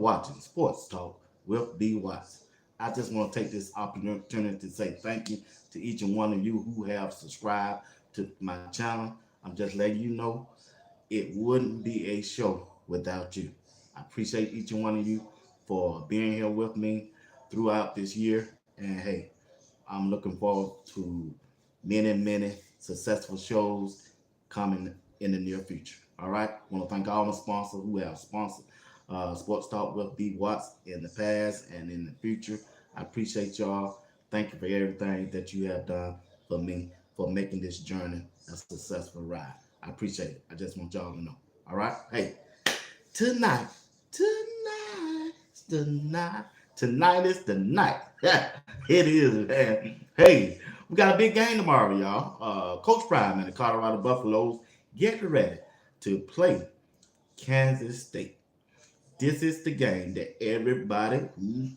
watching Sports Talk with BWatts. I just want to take this opportunity to say thank you to each and one of you who have subscribed to my channel. I'm just letting you know it wouldn't be a show without you. I appreciate each and one of you for being here with me throughout this year. And hey, I'm looking forward to many, many successful shows coming in the near future. All right. I want to thank all my sponsors who have sponsored Sports Talk with B Watts in the past and in the future. I appreciate y'all. Thank you for everything that you have done for me for making this journey a successful ride. I appreciate it. I just want y'all to know. All right. Hey, tonight, tonight, tonight, tonight is the night. It is, man. Hey, we got a big game tomorrow, y'all. Coach Prime and the Colorado Buffaloes get ready to play Kansas State. This is the game that everybody who's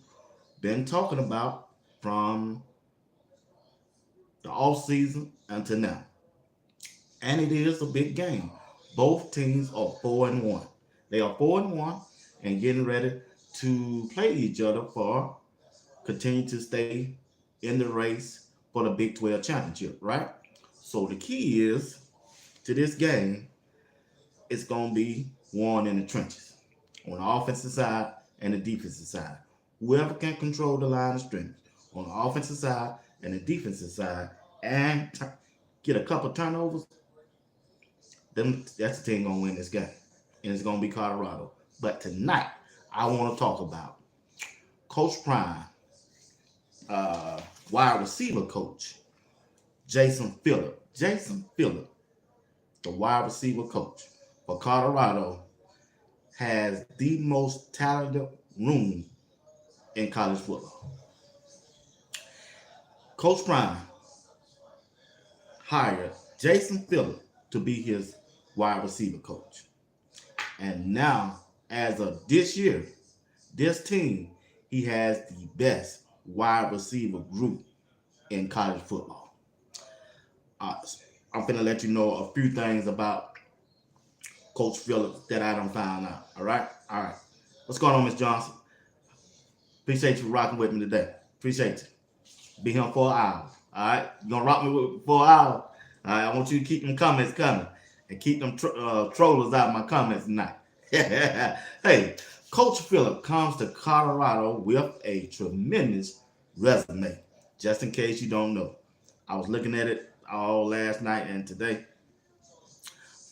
been talking about from the off season until now. And it is a big game. Both teams are 4-1. They are 4-1 and getting ready to play each other for continue to stay in the race for the Big 12 championship, right? So the key is to this game, it's gonna be won in the trenches on the offensive side and the defensive side. Whoever can control the line of scrimmage on the offensive side and the defensive side and get a couple turnovers, then that's the team gonna win this game, and it's gonna be Colorado. But tonight, I want to talk about Coach Prime, wide receiver coach Jason Phillips. Jason Phillips, the wide receiver coach for Colorado, has the most talented room in college football. Coach Prime hired Jason Phillips to be his wide receiver coach. And now, as of this year, this team, he has the best wide receiver group in college football. Uh, I'm finna let you know a few things about Coach Phillips that I don't find out. All right? All right. What's going on, Miss Johnson? Appreciate you rocking with me today. Appreciate you. Be here for an hour. All right? You gonna rock me for an hour? All right? I want you to keep them comments coming and keep them trollers out of my comments tonight. Hey, Coach Phillips comes to Colorado with a tremendous resume. Just in case you don't know, I was looking at it all last night and today.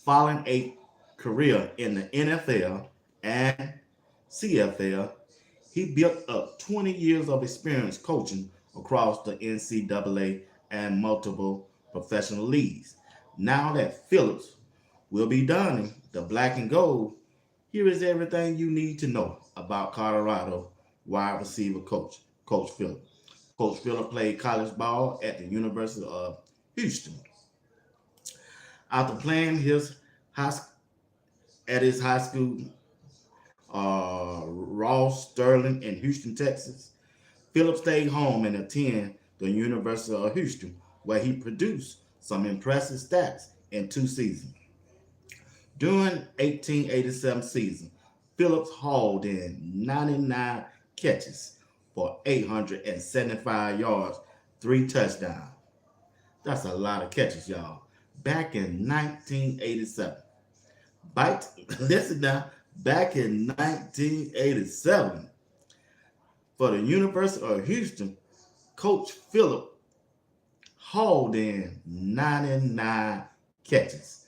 Following a career in the NFL and CFL, he built up 20 years of experience coaching across the NCAA and multiple professional leagues. Now that Phillips will be donning the black and gold, here is everything you need to know about Colorado wide receiver coach, Coach Phillips. Coach Phillips played college ball at the University of Houston. After playing high, at his high school, Ross Sterling in Houston, Texas, Phillips stayed home and attended the University of Houston, where he produced some impressive stats in 2 seasons. During 1887 season, Phillips hauled in 99 catches for 875 yards, 3 touchdowns. That's a lot of catches, y'all. Back in 1987. Bite, listen now, back in 1987, for the University of Houston, Coach Phillips hauled in 99 catches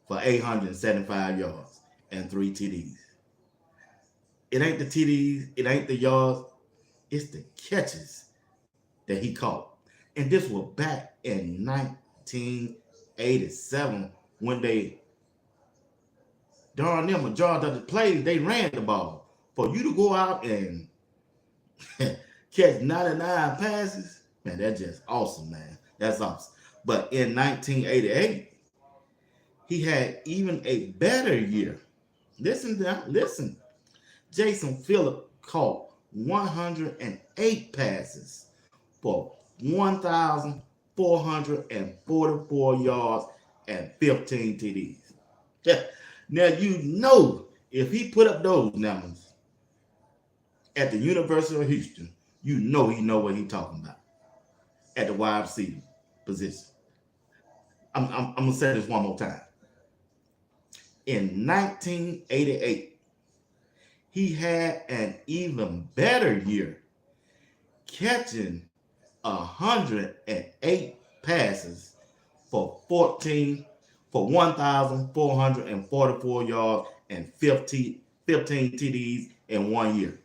for 875 yards and 3 TDs. It ain't the TDs, it ain't the yards, it's the catches that he caught. And this was back in 1987 when they, during the majority of the plays, they ran the ball. For you to go out and catch 99 passes, man, that's just awesome, man. That's awesome. But in 1988, he had even a better year. Listen now, listen. Jason Phillips caught 108 passes for 1,444 yards and 15 TDs. Now you know if he put up those numbers, at the University of Houston, you know he know what he talking about at the wide receiver position. I'm gonna say this one more time. In 1988, he had an even better year, catching 108 passes for 1,444 yards and 15 TDs in 1 year.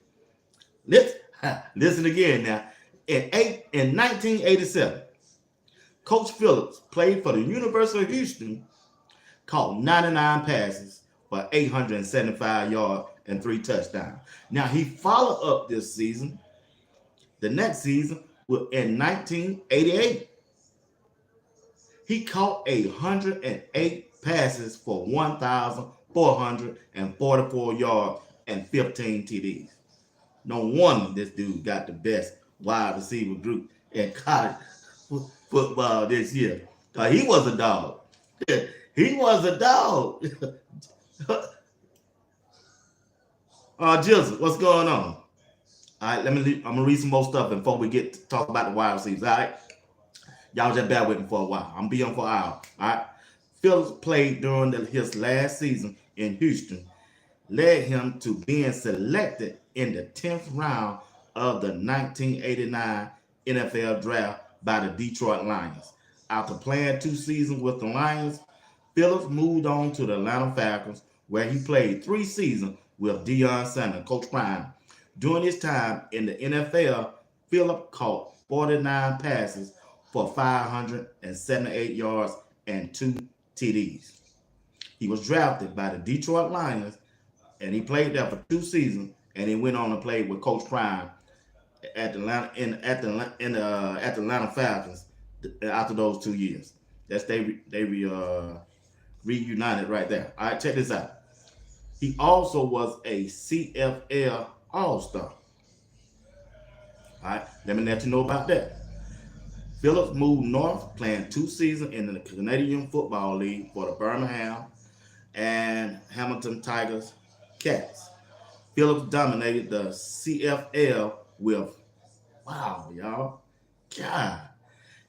Listen again now. In 1987, Coach Phillips played for the University of Houston, caught 99 passes for 875 yards and 3 touchdowns. Now he followed up this season, the next season, in 1988. He caught 108 passes for 1,444 yards and 15 TDs. No wonder this dude got the best wide receiver group in college football this year. He was a dog. He was a dog. Jizzle, what's going on? All right, I'm gonna read some more stuff before we get to talk about the wide receivers. All right, y'all just bear with me for a while. I'm be on for an hour. All right. Phillips played during his last season in Houston, led him to being selected in the 10th round of the 1989 NFL draft by the Detroit Lions. After playing 2 seasons with the Lions, Phillips moved on to the Atlanta Falcons, where he played 3 seasons with Deion Sanders, Coach Prime. During his time in the NFL, Phillips caught 49 passes for 578 yards and 2 TDs. He was drafted by the Detroit Lions, and he played there for 2 seasons, and he went on to play with Coach Prime at the Atlanta Falcons after those 2 years. That's they reunited right there. All right, check this out. He also was a CFL All-Star. All right, let me let you know about that. Phillips moved north, playing 2 seasons in the Canadian Football League for the Birmingham and Hamilton Tigers Cats. Phillips dominated the CFL with, wow, y'all, God,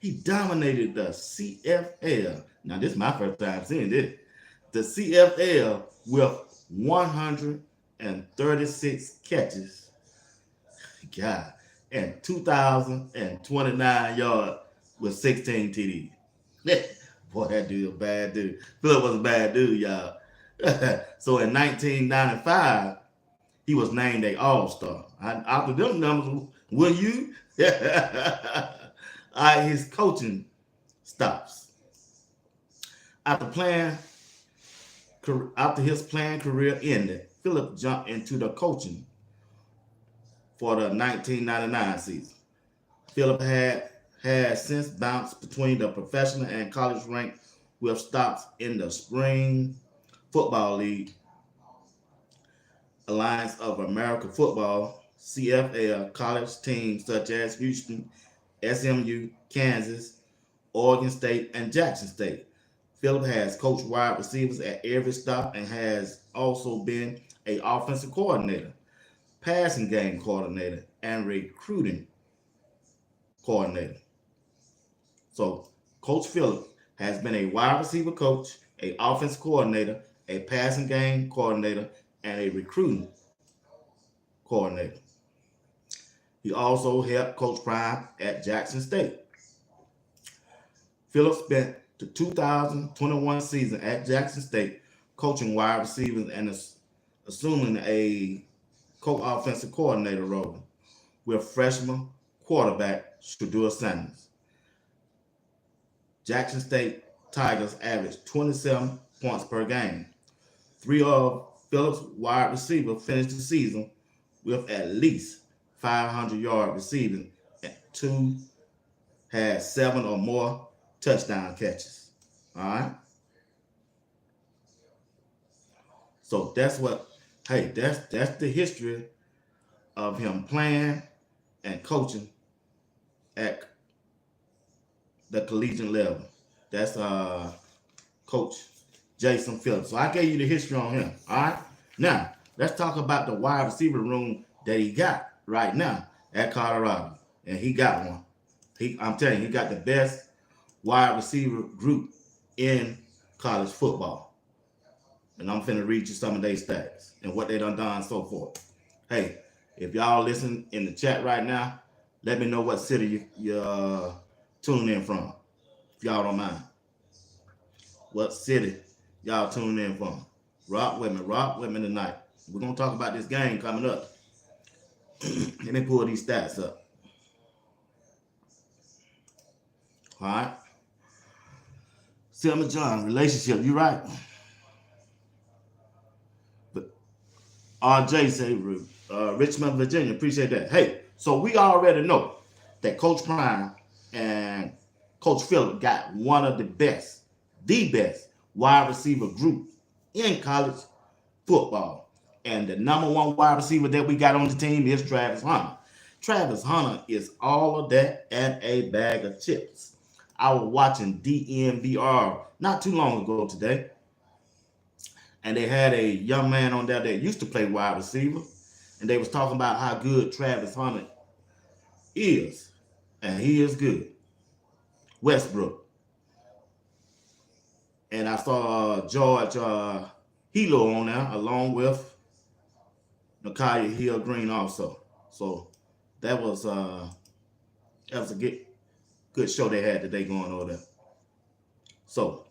he dominated the CFL. Now, this is my first time seeing this. The CFL with 136 catches, God, and 2,029 yards with 16 TDs. Boy, that dude a bad dude. Phillips was a bad dude, y'all. So in 1995, he was named an All-Star. After them numbers, will you? His coaching stops. After his playing career ended, Phillips jumped into the coaching for the 1999 season. Phillips had since bounced between the professional and college rank with stops in the Spring Football League, Alliance of American Football, CFL, college teams such as Houston, SMU, Kansas, Oregon State, and Jackson State. Phillips has coached wide receivers at every stop and has also been an offensive coordinator, passing game coordinator, and recruiting coordinator. So Coach Phillips has been a wide receiver coach, an offensive coordinator, a passing game coordinator, and a recruiting coordinator. He also helped Coach Prime at Jackson State. Phillips spent the 2021 season at Jackson State coaching wide receivers and assuming a co-offensive coordinator role with freshman quarterback Shedeur Sanders. Jackson State Tigers averaged 27 points per game. 3 of Phillips' wide receivers finished the season with at least 500 yard receiving, and 2 had 7 or more touchdown catches. All right. So that's the history of him playing and coaching at the collegiate level. That's Coach Jason Phillips. So I gave you the history on him. All right. Now let's talk about the wide receiver room that he got. right now at Colorado, and he got one. I'm telling you, he got the best wide receiver group in college football. And I'm finna read you some of their stats and what they done and so forth. Hey, if y'all listen in the chat right now, let me know what city you're tuning in from, if y'all don't mind. What city y'all tuning in from? Rock with me tonight. We're gonna talk about this game coming up. Let me pull these stats up. All right. Selma John, relationship, you right. But RJ say Richmond, Virginia, appreciate that. Hey, so we already know that Coach Prime and Coach Phillips got one of the best wide receiver group in college football. And the number one wide receiver that we got on the team is Travis Hunter. Travis Hunter is all of that and a bag of chips. I was watching DNVR not too long ago today, and they had a young man on there that used to play wide receiver, and they was talking about how good Travis Hunter is, and he is good. Westbrook. And I saw George Hilo on there along with Hill Green also. So that was a good show they had today going over there. So,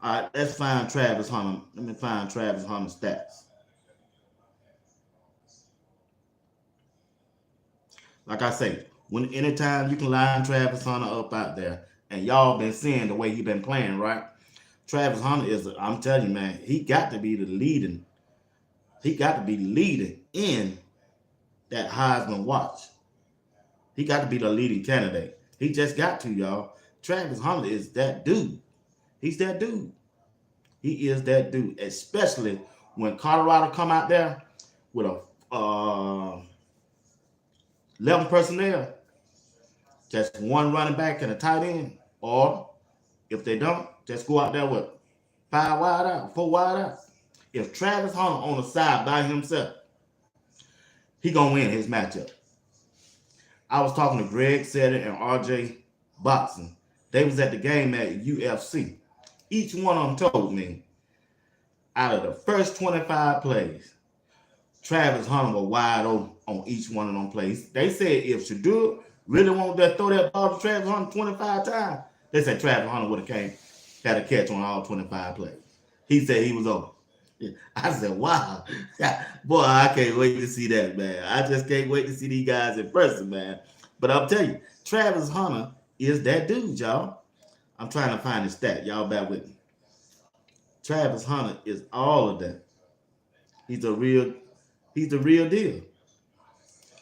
all right, let's find Travis Hunter. Let me find Travis Hunter stats. Like I say, anytime you can line Travis Hunter up out there, and y'all been seeing the way he been playing, right? Travis Hunter I'm telling you, man, he got to be leading in that Heisman watch. He got to be the leading candidate. He just got to, y'all. Travis Hunter is that dude. He's that dude. He is that dude, especially when Colorado come out there with a 11 personnel, just one running back and a tight end, or if they don't, just go out there with 5 wide out, 4 wide out. If Travis Hunter on the side by himself, he gonna win his matchup. I was talking to Greg Setter and RJ Boxing. They was at the game at UFC. Each one of them told me, out of the first 25 plays, Travis Hunter was wide open on each one of them plays. They said if Shedeur really wanted to throw that ball to Travis Hunter 25 times, they said Travis Hunter would have had a catch on all 25 plays. He said he was open. I said, wow. Boy, I can't wait to see that, man. I just can't wait to see these guys in person, man. But I'll tell you, Travis Hunter is that dude, y'all. I'm trying to find his stat. Y'all bear with me. Travis Hunter is all of that. He's the real deal.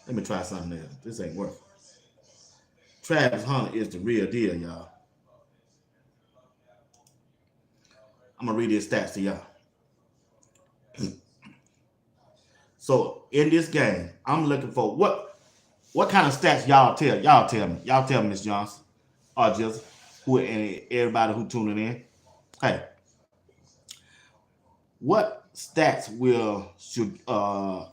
Let me try something else. This ain't working. Travis Hunter is the real deal, y'all. I'm going to read his stats to y'all. So in this game, I'm looking for what kind of stats y'all tell me. Y'all tell me, Miss Johnson, or just and everybody who tuning in. Hey, what stats should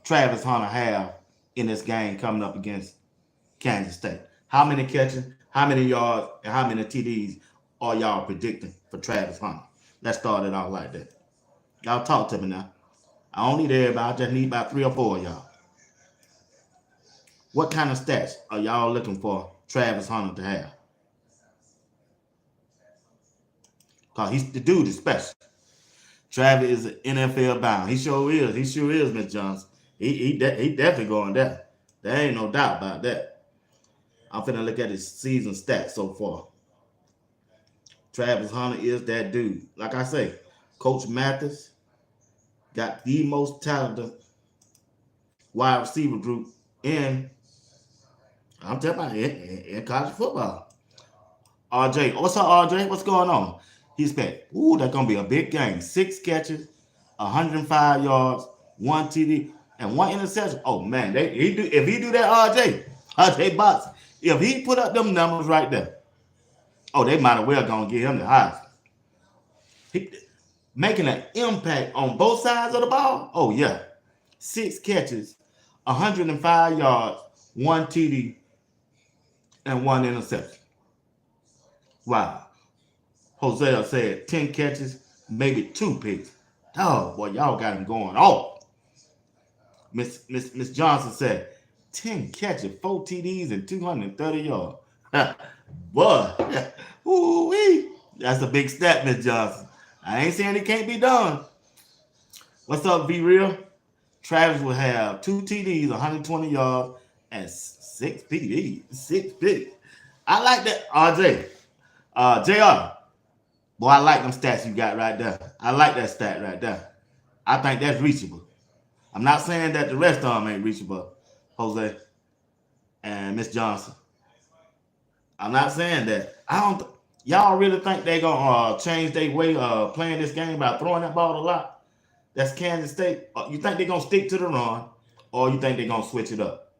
Travis Hunter have in this game coming up against Kansas State? How many catches, how many yards, and how many TDs are y'all predicting for Travis Hunter? Let's start it off like that. Y'all talk to me now. I don't need everybody. I just need about 3 or 4 of y'all. What kind of stats are y'all looking for Travis Hunter to have? Because the dude is special. Travis is NFL bound. He sure is. He sure is, Miss Johnson. He definitely going there. There ain't no doubt about that. I'm finna look at his season stats so far. Travis Hunter is that dude. Like I say, Coach Mathis got the most talented wide receiver group in college football. RJ, what's up, RJ? What's going on? He spent, that's going to be a big game. 6 catches, 105 yards, 1 TD, and 1 interception. Oh, man, if he do that, RJ Box, if he put up them numbers right there, they might as well going to give him the Heisman. Making an impact on both sides of the ball. Oh, yeah. 6 catches, 105 yards, 1 TD, and 1 interception. Wow. Hosea said 10 catches, maybe 2 picks. Oh, boy, y'all got him going off. Miss Johnson said 10 catches, 4 TDs, and 230 yards. Boy, ooh-wee. That's a big stat, Miss Johnson. I ain't saying it can't be done. What's up, Be Real? Travis will have 2 TDs, 120 yards, and 6 PDs. 6 picks. I like that, RJ. JR. Boy, I like them stats you got right there. I like that stat right there. I think that's reachable. I'm not saying that the rest of them ain't reachable, Jose and Miss Johnson. I'm not saying that. I don't. Y'all really think they gonna change their way of playing this game by throwing that ball a lot? That's Kansas State. You think they're gonna stick to the run, or you think they're gonna switch it up?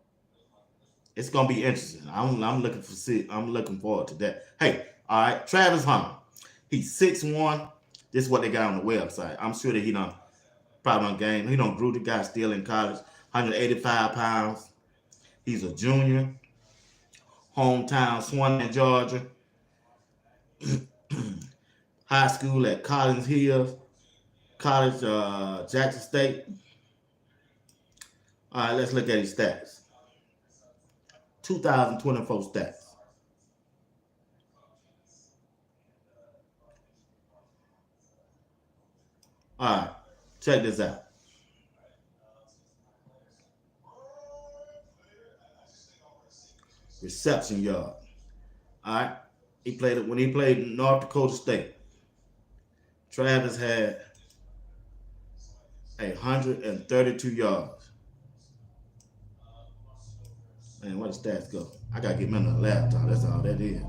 It's gonna be interesting. I'm looking forward to that. Hey, all right, Travis Hunter. He's 6'1". This is what they got on the website. I'm sure that he done probably on game. He done grew the guy still in college. 185 pounds. He's a junior. Hometown Swanton, Georgia. High school at Collins Hill. College, Jackson State. All right, let's look at his stats. 2024 stats. All right, check this out. Reception yard. All right, when he played North Dakota State. Travis had 132 yards. Man, where the stats go? I gotta get me another laptop. That's all that is.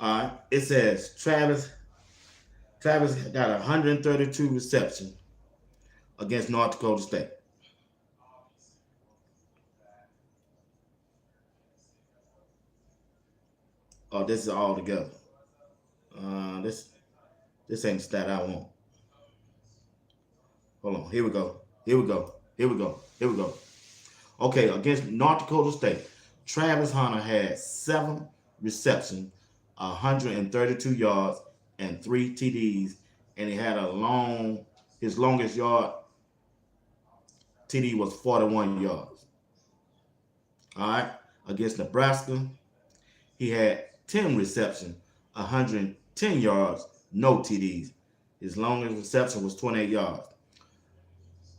All right, it says Travis got 132 receptions against North Dakota State. Oh, this is all together. This ain't the stat I want. Hold on. Here we go. Here we go. Here we go. Here we go. Okay, against North Dakota State, Travis Hunter had 7 receptions, 132 yards, and 3 TDs, and he had his longest yard TD was 41 yards. All right, against Nebraska, he had 10 receptions, 110 yards, no TDs. His longest reception was 28 yards.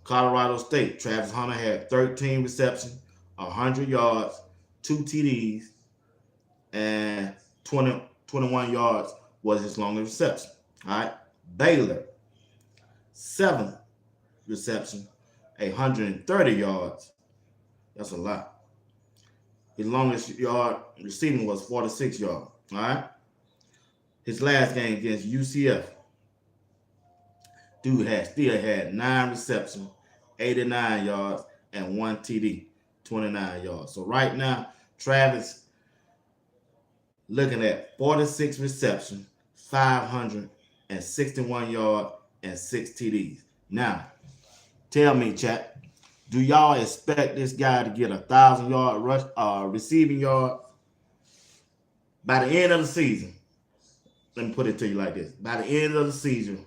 Colorado State, Travis Hunter had 13 receptions, 100 yards, 2 TDs, and 21 yards was his longest reception. All right. Baylor, 7 receptions, 130 yards. That's a lot. His longest yard receiving was 46 yards. All right. His last game against UCF, dude still had 9 receptions, 89 yards, and 1 TD, 29 yards. So right now, Travis looking at 46 receptions, 561 yards, and 6 TDs. Now, tell me, chat, do y'all expect this guy to get 1,000-yard rush receiving yards by the end of the season? Let me put it to you like this: by the end of the season,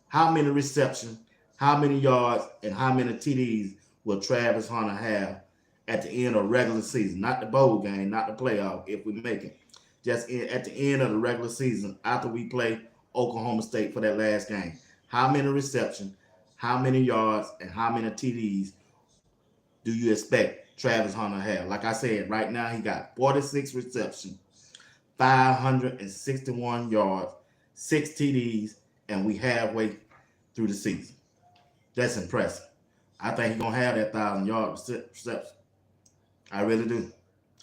how many receptions, how many yards, and how many TDs will Travis Hunter have at the end of regular season? Not the bowl game, not the playoff, if we make it. Just at the end of the regular season, after we play Oklahoma State for that last game. How many receptions, how many yards, and how many TDs do you expect Travis Hunter to have? Like I said, right now he got 46 receptions, 561 yards, 6 TDs, and we halfway through the season. That's impressive. I think he's gonna have that 1,000-yard reception. I really do.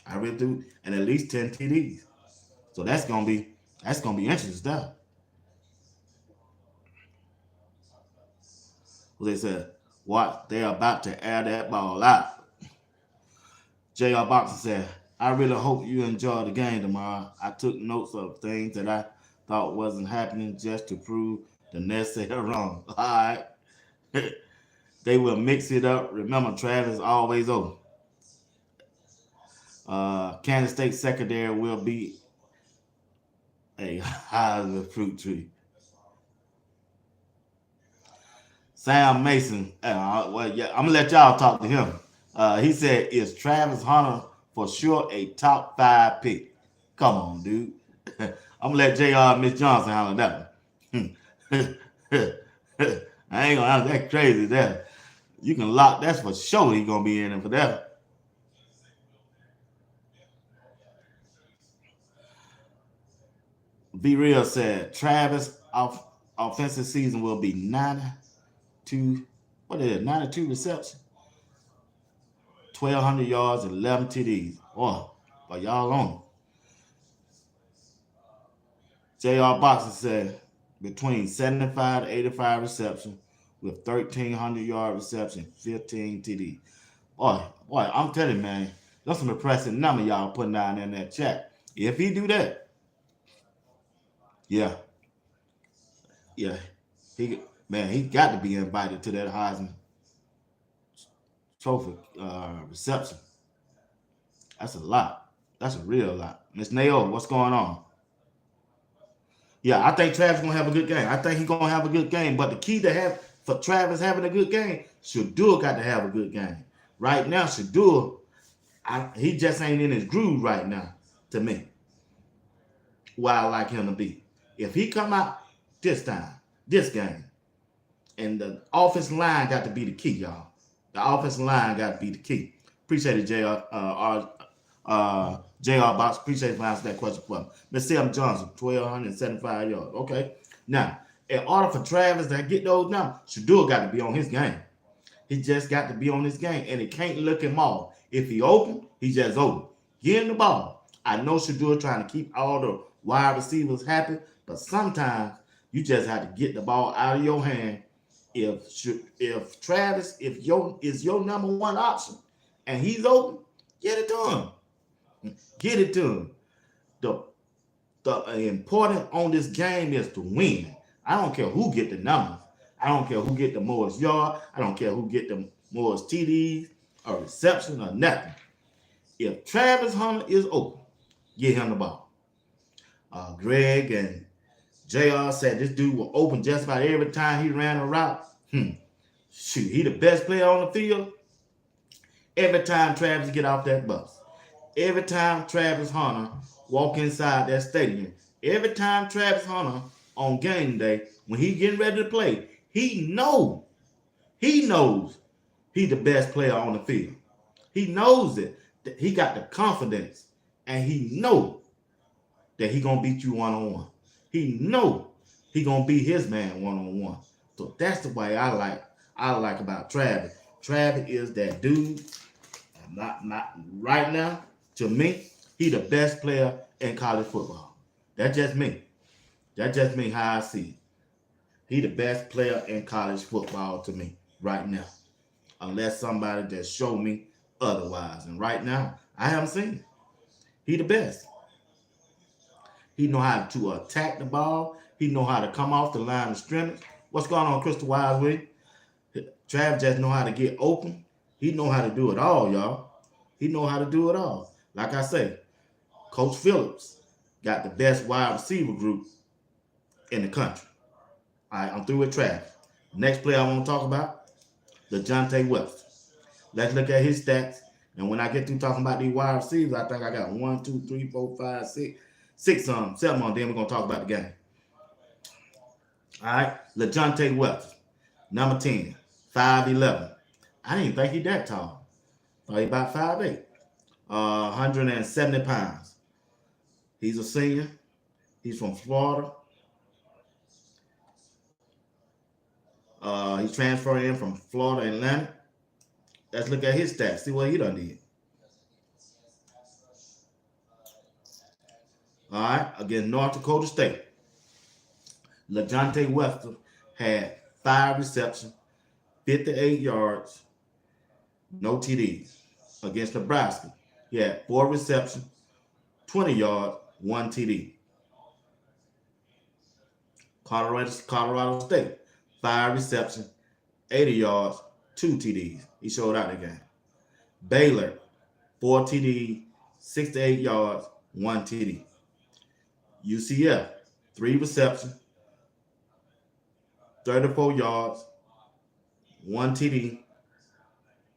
I really do. And at least 10 TDs. So that's gonna be interesting stuff. Well, they said, what? They're about to air that ball out. J.R. Boxer said, I really hope you enjoy the game tomorrow. I took notes of things that I thought wasn't happening just to prove the necessary wrong. All right. They will mix it up. Remember, Travis always open. Kansas State secondary will be a Heisman fruit tree. Sam Mason, well, yeah, I'm gonna let y'all talk to him. He said, "Is Travis Hunter for sure a top 5 pick?" Come on, dude. I'm gonna let Jr. Miss Johnson handle that one. I ain't gonna answer that crazy there. You can lock that's for sure. He's gonna be in it for that. Be real said Travis offensive season will be 92. What is it? 92 reception, 1,200 yards, and 11 TDs. Oh, but y'all on. J.R. Boxer said between 75 to 85 reception with 1,300-yard reception, 15 TD. Boy, I'm telling you, man, that's some impressive number y'all putting down in that chat. If he do that, yeah, yeah, he got to be invited to that Heisman Trophy reception. That's a lot. That's a real lot. Miss Nayo, what's going on? Yeah, I think Travis gonna have a good game. I think he's gonna have a good game. But the key to have for Travis having a good game, Shedeur got to have a good game. Right now, Shedeur, he just ain't in his groove right now. To me, where I like him to be. If he come out this time, this game, and the offensive line got to be the key, y'all. The offensive line got to be the key. Appreciate it, J.R. Box. Appreciate it for answering that question for me. Miss Sam Johnson, 1,275 yards. Okay. Now, in order for Travis to get those numbers, Shedeur got to be on his game. He just got to be on his game, and he can't look him off. If he open, he just open. Get in the ball. I know Shedeur trying to keep all the wide receivers happy, but sometimes you just have to get the ball out of your hand. If Travis is your number one option and he's open, get it to him. Get it to him. The important on this game is to win. I don't care who get the numbers. I don't care who get the most yard. I don't care who get the most TDs or reception or nothing. If Travis Hunter is open, get him the ball. Greg and JR said this dude will open just about every time he ran a route. Shoot, he the best player on the field. Every time Travis get off that bus. Every time Travis Hunter walk inside that stadium. Every time Travis Hunter on game day, when he getting ready to play, he knows he the best player on the field. He knows it. He got the confidence, and he know that he gonna beat you one-on-one. He know he gonna beat his man one-on-one. So that's the way I like about Travis. Travis is that dude. Not right now. To me, he the best player in college football. That's just me. That's just me how I see it. He the best player in college football to me right now. Unless somebody just show me otherwise. And right now, I haven't seen it. He the best. He know how to attack the ball. He know how to come off the line of scrimmage. What's going on, Crystal Wise? Trav just know how to get open. He know how to do it all, y'all. He know how to do it all. Like I say, Coach Phillips got the best wide receiver group in the country. All right, I'm through with Trav. Next player I want to talk about, Lante Wester. Let's look at his stats. And when I get through talking about these wide receivers, I think I got 1, 2, 3, 4, 5, 6, 7 on. Then we're going to talk about the game. All right, Lante Wester, number 10, 5'11". I didn't think he that tall. Thought he about 5'8", 170 pounds. He's a senior. He's from Florida. He's transferring in from Florida Atlantic. Let's look at his stats. See what he done did. All right, against North Dakota State. Lante Wester had 5 receptions, 58 yards, no TDs. Against Nebraska, he had 4 receptions, 20 yards, 1 TD. Colorado State, 5 receptions, 80 yards, 2 TDs. He showed out the game. Baylor, 4 TDs, 68 yards, 1 TD. UCF, 3 receptions, 34 yards, 1 TD.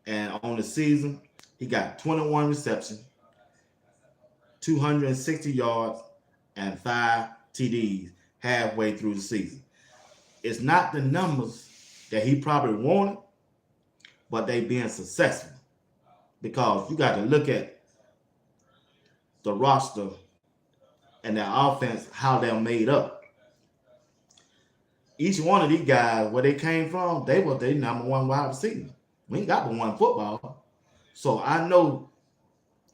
And on the season, he got 21 receptions, 260 yards, and 5 TDs halfway through the season. It's not the numbers that he probably wanted, but they being successful. Because you got to look at the roster and their offense, how they're made up. Each one of these guys, where they came from, they were their number one wide receiver. We ain't got but one football. So I know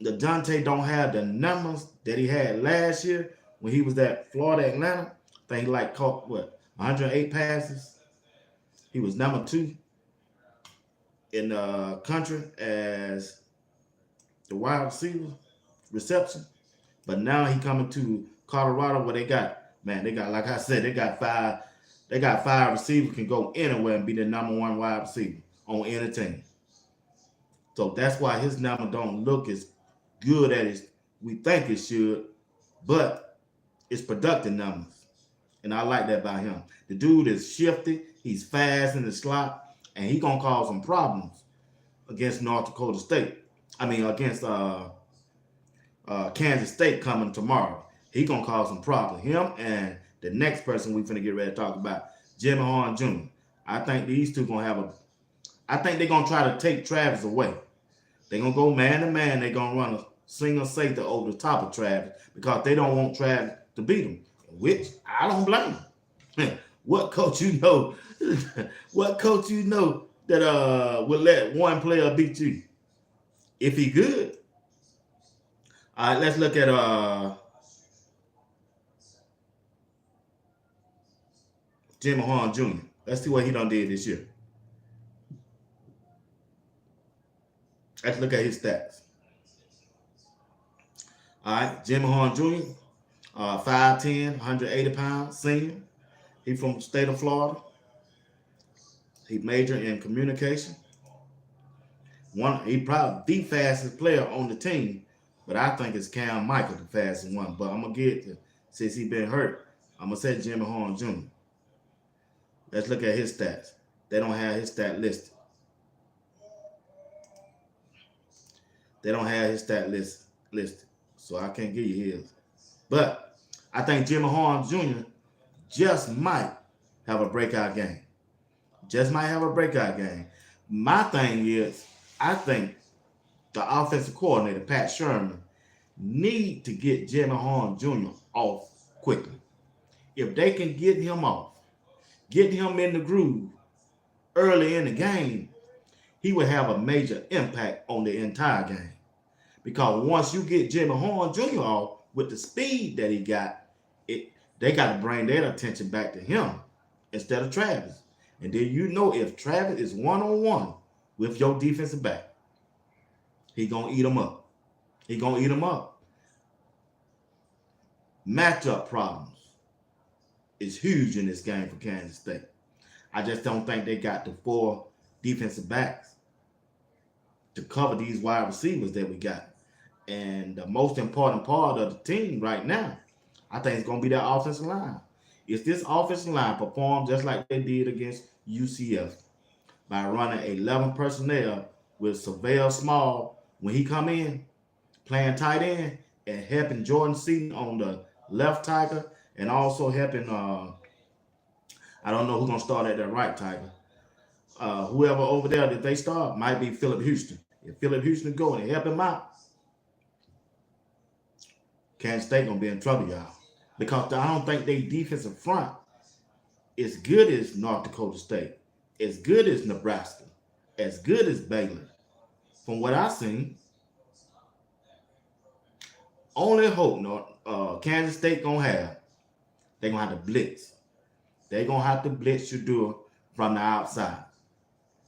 the Dante don't have the numbers that he had last year when he was at Florida Atlanta. I think he like caught 108 passes. He was number 2 in the country as the wide receiver reception. But now he coming to Colorado where they got like I said, they got five receivers can go anywhere and be the number one wide receiver on any team. So that's why his number don't look as good as we think it should, but it's productive numbers. And I like that about him. The dude is shifty, he's fast in the slot, and he gonna cause some problems against North Dakota State. I mean against Kansas State coming tomorrow. He gonna cause some problems. Him and the next person we finna get ready to talk about, Jimmy Horn Jr. I think these two gonna I think they're gonna try to take Travis away. They're gonna go man to man. They're gonna run a single safety over the top of Travis because they don't want Travis to beat him, which I don't blame him. What coach you know? What coach you know that will let one player beat you? If he good. All right, let's look at Jimmy Horn Jr. Let's see what he done did this year. Let's look at his stats. All right, Jimmy Horn Jr., 5'10", 180 pounds, senior. He from the state of Florida. He majored in communication. He probably the fastest player on the team, but I think it's Cam Michael the fastest one. But I'm gonna get to, since he been hurt, I'm gonna say Jimmy Horn Jr. Let's look at his stats. They don't have his stat listed. They don't have his stat listed, so I can't give you his. But I think Jimmy Horn Jr. just might have a breakout game. Just might have a breakout game. My thing is, I think the offensive coordinator, Pat Sherman, need to get Jimmy Horn Jr. off quickly. If they can get him off, get him in the groove early in the game, he would have a major impact on the entire game. Because once you get Jimmy Horn Jr. off with the speed that he got, they got to bring their attention back to him instead of Travis. And then you know if Travis is one-on-one with your defensive back, he going to eat him up. He going to eat him up. Matchup problems is huge in this game for Kansas State. I just don't think they got the 4 defensive backs to cover these wide receivers that we got. And the most important part of the team right now, I think it's going to be that offensive line. If this offensive line performs just like they did against UCF by running 11 personnel with Savell Small when he come in, playing tight end, and helping Jordan Seaton on the left tackle, and also helping, I don't know who's going to start at that right tackle. Whoever over there that they start might be Philip Houston. If Philip Houston go and help him out, Kansas State going to be in trouble, y'all. Because I don't think their defensive front is good as North Dakota State, as good as Nebraska, as good as Baylor. From what I've seen, only hope Kansas State going to have, they're going to have to blitz. They're going to have to blitz Shedeur from the outside.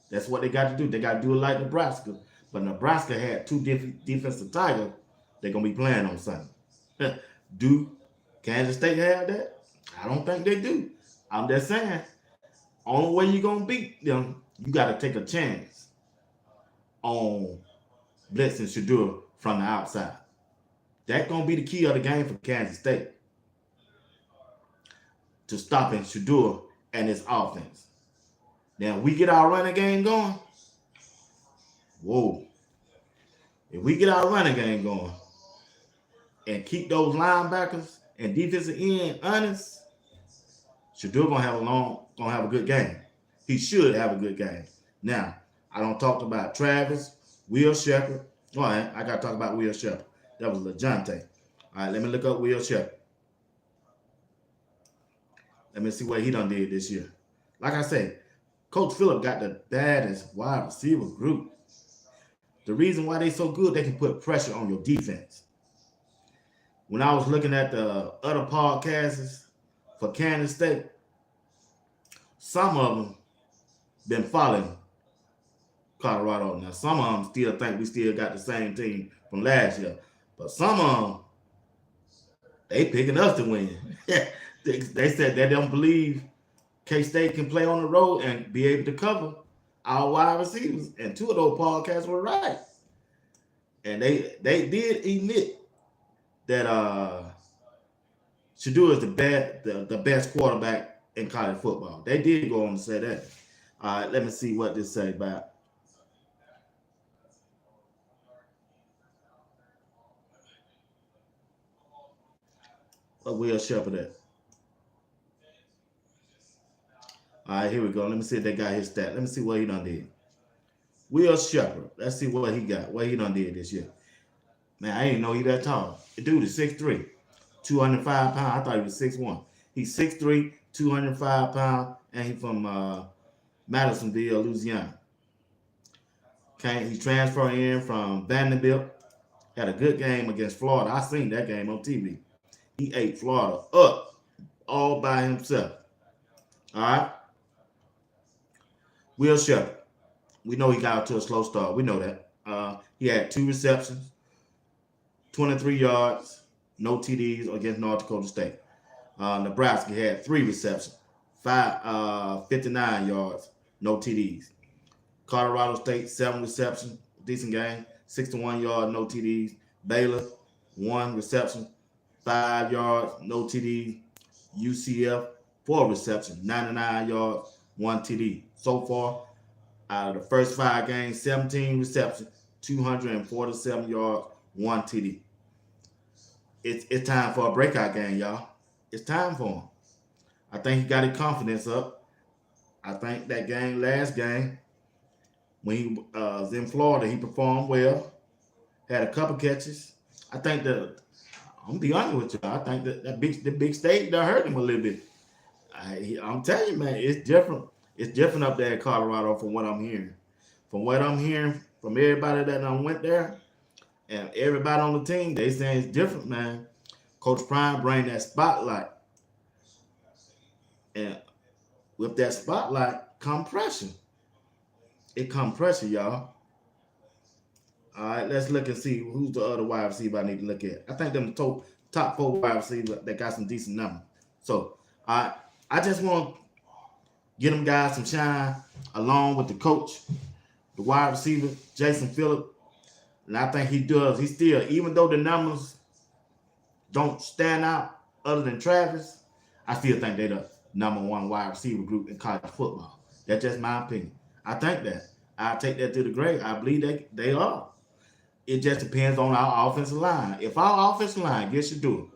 That's what they got to do. They got to do it like Nebraska. But Nebraska had 2 defensive tackles they're going to be playing on Sunday. Do Kansas State have that? I don't think they do. I'm just saying, only way you're going to beat them you got to take a chance on blitzing Shedeur from the outside. That's going to be the key of the game for Kansas State, to stopping Shedeur and his offense. Now, if we get our running game going, whoa. If we get our running game going and keep those linebackers and defensive end honest, Shedeur gonna have a good game. He should have a good game. Now, I don't talk about Travis, Will Sheppard. All right, I gotta talk about Will Sheppard. That was Lante. All right, let me look up Will Sheppard. Let me see what he done did this year. Like I said, Coach Phillips got the baddest wide receiver group. The reason why they so good, they can put pressure on your defense. When I was looking at the other podcasts for Kansas State, some of them been following Colorado. Now, some of them still think we still got the same team from last year. But some of them, they picking us to win. They said they don't believe K-State can play on the road and be able to cover our wide receivers. And two of those podcasts were right. And they did admit that Shedeur is the best quarterback in college football. They did go on to say that. All right, let me see what this say about. What Will Sheppard at? All right, here we go. Let me see if they got his stat. Let me see what he done did. Will Sheppard. Let's see what he got. What he done did this year. Man, I didn't know he that tall. The dude is 6'3", 205 pounds. I thought he was 6'1". He's 6'3", 205 pounds, and he's from Madisonville, Louisiana. He transferred in from Vanderbilt. Had a good game against Florida. I seen that game on TV. He ate Florida up all by himself. All right. Will Sheppard. We know he got out to a slow start. We know that. He had 2 receptions, 23 yards, no TDs against North Dakota State. Nebraska had 3 receptions, 59 yards, no TDs. Colorado State, 7 receptions, decent game, 61 yards, no TDs. Baylor, 1 reception, 5 yards, no TDs. UCF, 4 receptions, 99 yards, 1 TD. So far, out of the first 5 games, 17 receptions, 247 yards, 1 TD. It's time for a breakout game, y'all. It's time for him. I think he got his confidence up. I think that last game, when he was in Florida, he performed well. Had a couple catches. I think I'm gonna be honest with you. I think the big stage that hurt him a little bit. I'm telling you, man, it's different. It's different up there in Colorado from what I'm hearing. From what I'm hearing from everybody that I went there and everybody on the team, they saying it's different, man. Coach Prime bring that spotlight. And with that spotlight come pressure. It come pressure, y'all. All right, let's look and see who's the other wide receiver I need to look at. I think them top 4 wide receivers that got some decent numbers. So, I just want to get them guys some shine along with the coach, the wide receiver, Jason Phillips. And I think he does. He still, even though the numbers don't stand out other than Travis, I still think they're the #1 wide receiver group in college football. That's just my opinion. I think that. I'll take that to the grave. I believe they are. It just depends on our offensive line. If our offensive line gets to do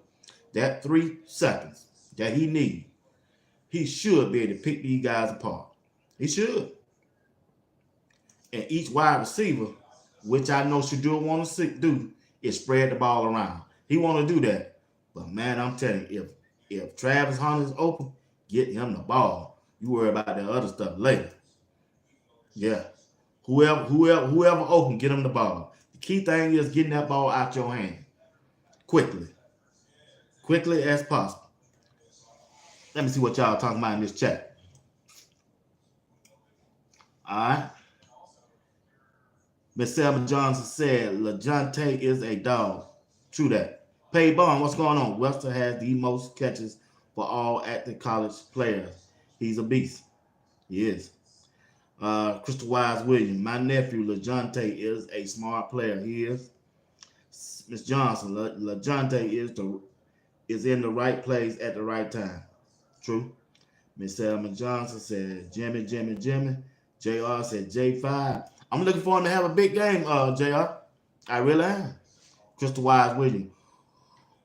that 3 seconds that he needs, he should be able to pick these guys apart. He should. And each wide receiver, which I know Shedeur wants to do, is spread the ball around. He want to do that. But, man, I'm telling you, if Travis Hunter's open, get him the ball. You worry about that other stuff later. Yeah. Whoever open, get him the ball. The key thing is getting that ball out your hand quickly. Quickly as possible. Let me see what y'all talking about in this chat. All right. Miss Selma Johnson said, LeJohntay is a dog. True that. Pay Bond, what's going on? Wester has the most catches for all active college players. He's a beast. He is. Crystal Wise Williams, my nephew LeJohntay is a smart player. He is. Miss Johnson, LeJohntay is in the right place at the right time. True. Miss Selma Johnson said Jimmy. JR said J5. I'm looking for him to have a big game, JR. I really am. Crystal Wise Williams.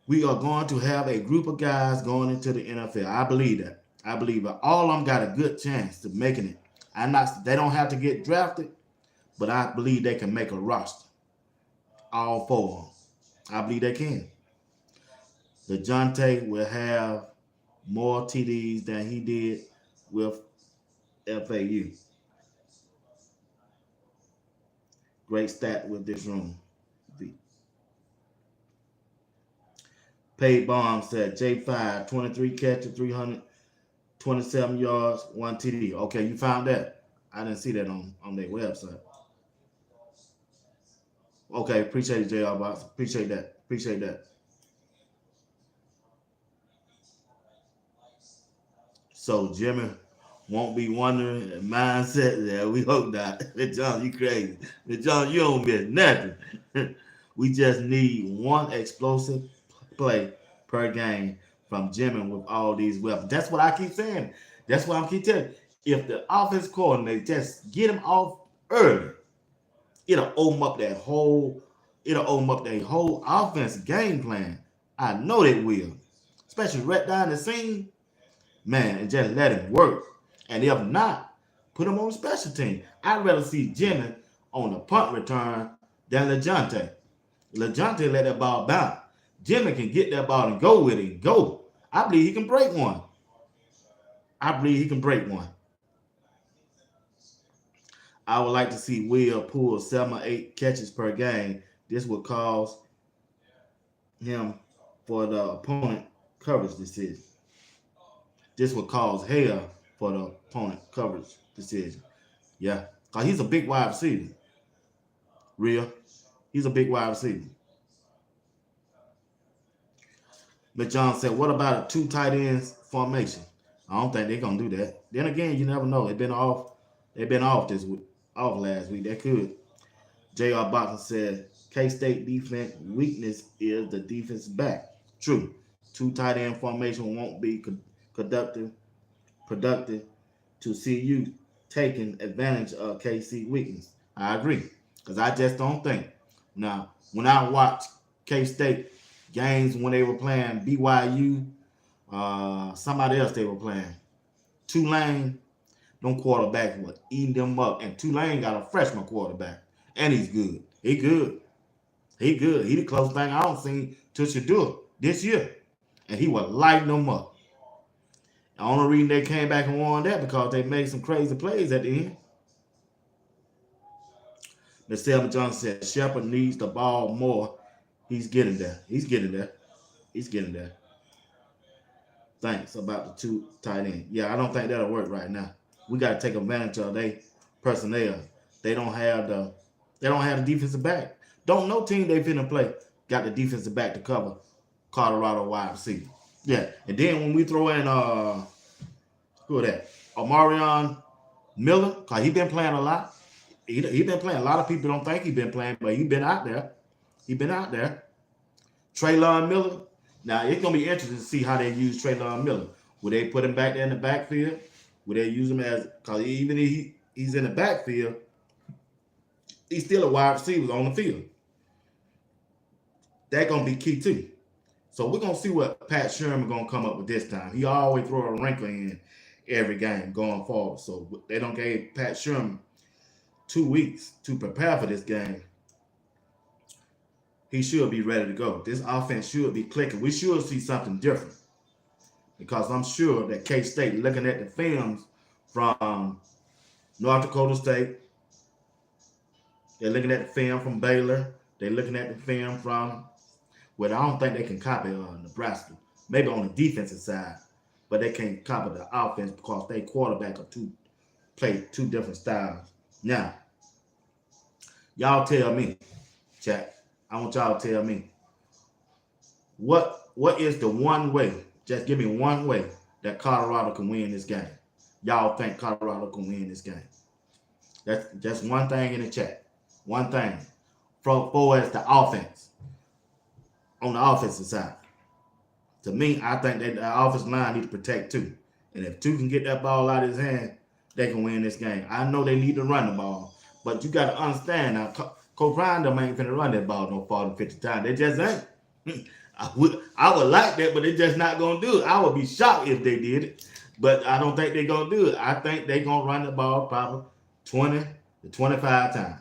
We are going to have a group of guys going into the NFL. I believe that. I believe that all of them got a good chance to making it. They don't have to get drafted, but I believe they can make a roster. All four of them. I believe they can. LeJohntay will have more TDs than he did with FAU. Great stat with this room. Paid Bomb said J5, 23 catches, 327 yards, 1 TD. Okay, you found that. I didn't see that on their website. Okay, appreciate it, JR Box. Appreciate that. So Jimmy won't be wondering the mindset there. We hope not. John, you crazy. John, you don't miss nothing. We just need one explosive play per game from Jimmy with all these weapons. That's what I keep saying. That's what I keep telling you. If the offense coordinator just get him off early, it'll open up that whole offense game plan. I know they will. Especially right down the seam. Man, and just let him work. And if not, put him on special team. I'd rather see Jimmy on the punt return than LeJohntay. LeJohntay let that ball bounce. Jimmy can get that ball and go with it and go. I believe he can break one. I would like to see Will pull 7 or 8 catches per game. This would cause him for the opponent coverage decision. This would cause hell for the opponent coverage decision. Yeah, because he's a big wide receiver. Real. He's a big wide receiver. But John said, what about a 2 tight ends formation? I don't think they're going to do that. Then again, you never know. They've been off this week, off last week. They could. J.R. Boxer said, K-State defense weakness is the defensive back. True. 2 tight end formation won't be productive to see you taking advantage of KC weakness. I agree. Because I just don't think. Now, when I watch K-State games when they were playing BYU, somebody else they were playing, Tulane, them quarterbacks were eating them up. And Tulane got a freshman quarterback. And he's good. He good. He the closest thing I don't see to Shadua this year. And he was lighting them up. The only reason they came back and won that because they made some crazy plays at the end. Ms. Selma Johnson said Sheppard needs the ball more. He's getting there. Thanks about the 2 tight ends. Yeah, I don't think that'll work right now. We got to take advantage of their personnel. They don't have the defensive back. Don't no team they finna play got the defensive back to cover Colorado wide receiver. Yeah, and then when we throw in who that? Omarion Miller, cause he been playing a lot. He been playing. A lot of people don't think he been playing, but he been out there. Traylon Miller. Now it's gonna be interesting to see how they use Traylon Miller. Will they put him back there in the backfield? Will they use him as? Cause even if he's in the backfield, he's still a wide receiver on the field. That's gonna be key too. So we're gonna see what Pat Sherman gonna come up with this time. He always throw a wrinkle in every game going forward. So they don't give Pat Sherman 2 weeks to prepare for this game. He should be ready to go. This offense should be clicking. We should see something different. Because I'm sure that K-State, looking at the films from North Dakota State, they're looking at the film from Baylor, they're looking at the film from, well, I don't think they can copy Nebraska. Maybe on the defensive side, but they can't copy the offense because they quarterback are play 2 different styles. Now, y'all tell me, chat. I want y'all to tell me what is the one way? Just give me one way that Colorado can win this game. Y'all think Colorado can win this game? That's just one thing in the chat. One thing. For as the offense. On the offensive side. To me, I think that the offensive line need to protect too. And if two can get that ball out of his hand, they can win this game. I know they need to run the ball, but you got to understand now, Coach Ryan them ain't finna run that ball no 40, 50 times. They just ain't. I would like that, but they're just not gonna do it. I would be shocked if they did it, but I don't think they're gonna do it. I think they're gonna run the ball probably 20 to 25 times.